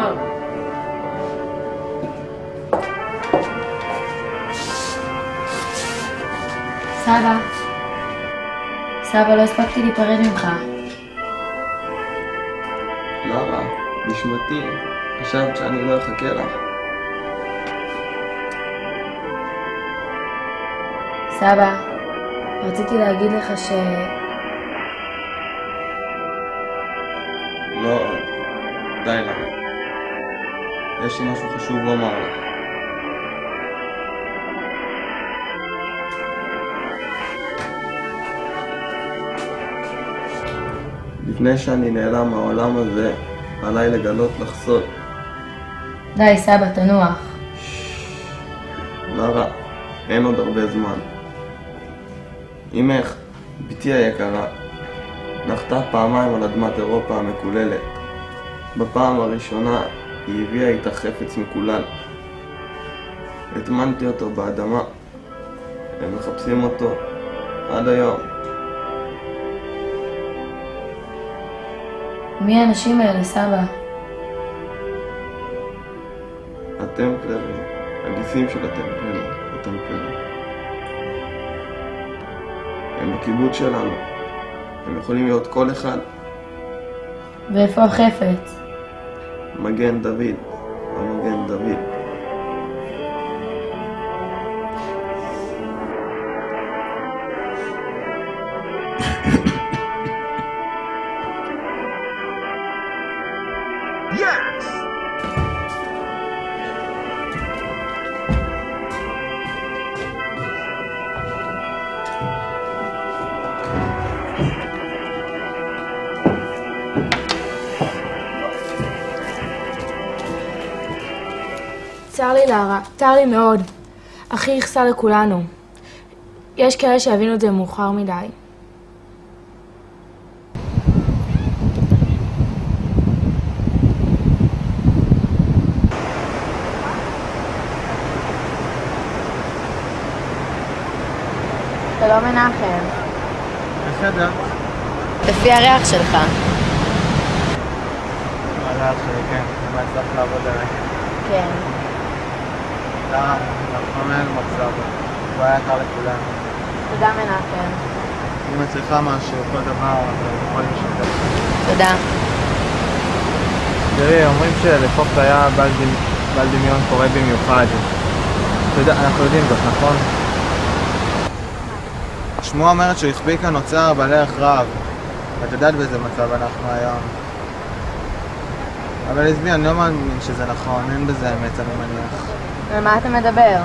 שלום. סבא. סבא, לא הספקתי להיפרד ממך. לרה, נשמתי, חשבת שאני לא אחכה לך. סבא, רציתי להגיד לך לא, די לרה. יש לי משהו חשוב לומר לך. לפני שאני נעלם מהעולם הזה, עליי לגלות לך סוד. די, סבא, תנוח. לרה, אין עוד הרבה זמן. אמך, בתי היקרה, נחתה פעמיים על אדמת אירופה המקוללת. בפעם הראשונה היא הביאה איתה חפץ מקולל. הטמנתי אותו באדמה. הם מחפשים אותו עד היום. מי האנשים האלה, סבא? הטמפלרים, הגיסים של הטמפלרים. הם בקיבוץ שלנו. הם יכולים להיות כל אחד. ואיפה החפץ? מגן דוד, המגן דוד. צר לי לרה, צר לי מאוד. אחי יחסר לכולנו. יש כאלה שהבינו את זה מאוחר מדי. שלום מנחם. בסדר. לפי הריח שלך. הריח שלי, כן. מה הצלחת לעבוד עליי? כן. אנחנו אין מצב. זה היה יקר לכולם. תודה מנחם. אם את צריכה משהו, כל דבר, אתה יכול לשתף. תודה. תראי, אומרים שלחוף היה בעל דמיון קורא במיוחד. אנחנו יודעים זאת, נכון? השמועה אומרת שהוא החביא כאן אוצר בעל ערך רב. את יודעת באיזה מצב אנחנו היום. אבל עזבי, אני לא מאמין שזה נכון, אין בזה אמת, אני מניח. על מה אתה מדבר?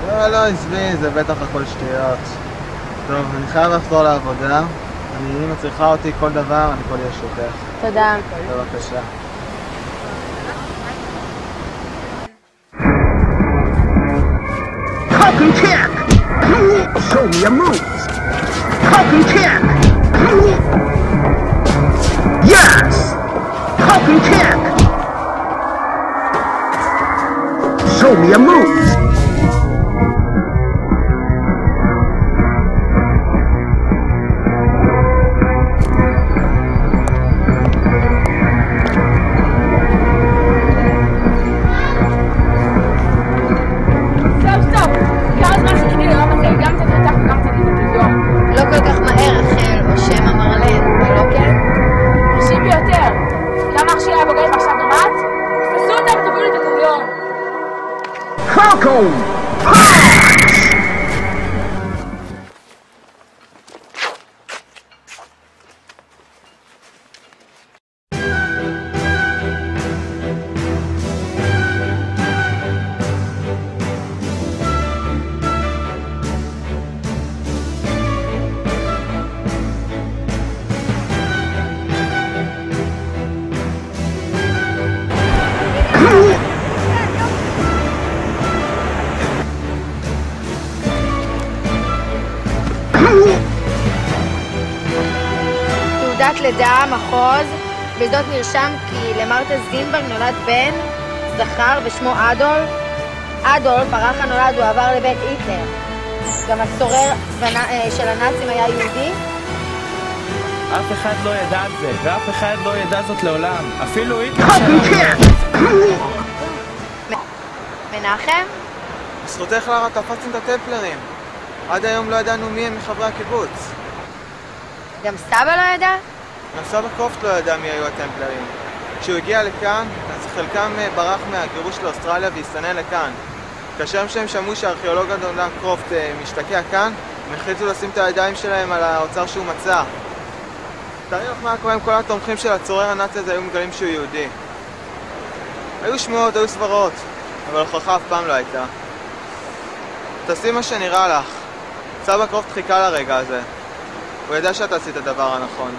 לא, עזבי, זה בטח הכל שטויות. טוב, אני חייב לחזור לעבודה. אם את צריכה אותי כל דבר, אני פה לרשותך. תודה. בבקשה. Falcon kick! Show me your moves! Falcon kick! Yes! Falcon kick! Show me your moves! Falcon! תעודת לידה, מחוז, בזאת נרשם כי למרתה זינברג נולד בן, זכר ושמו אדולף. אדולף, הרך הנולד, הוא עבר לבית היטלר. גם הצורר של הנאצים היה יהודי. אף אחד לא ידע את זה, ואף אחד לא ידע זאת לעולם. אפילו היטלר שלנו. מנחם? בזכותך קלרה תפסתם את הטמפלרים. עד היום לא ידענו מי הם מחברי הקיבוץ. גם סבא לא ידע? גם סבא קרופט לא ידע מי היו הטמפלרים. כשהוא הגיע לכאן, אז חלקם ברח מהגירוש לאוסטרליה והסתנן לכאן. כאשר הם שמעו שהארכיאולוג אדון קרופט משתקע כאן, הם החליטו לשים את הידיים שלהם על האוצר שהוא מצא. תארי לך מה קורה אם כל התומכים של הצורר הנאצי הזה היו מגלים שהוא יהודי. היו שמועות, היו סברות, אבל הוכחה אף פעם לא הייתה. תעשי מה שנראה לך. סבא קרופט חיכה לרגע הזה. הוא ידע שאתה עשית את הדבר הנכון.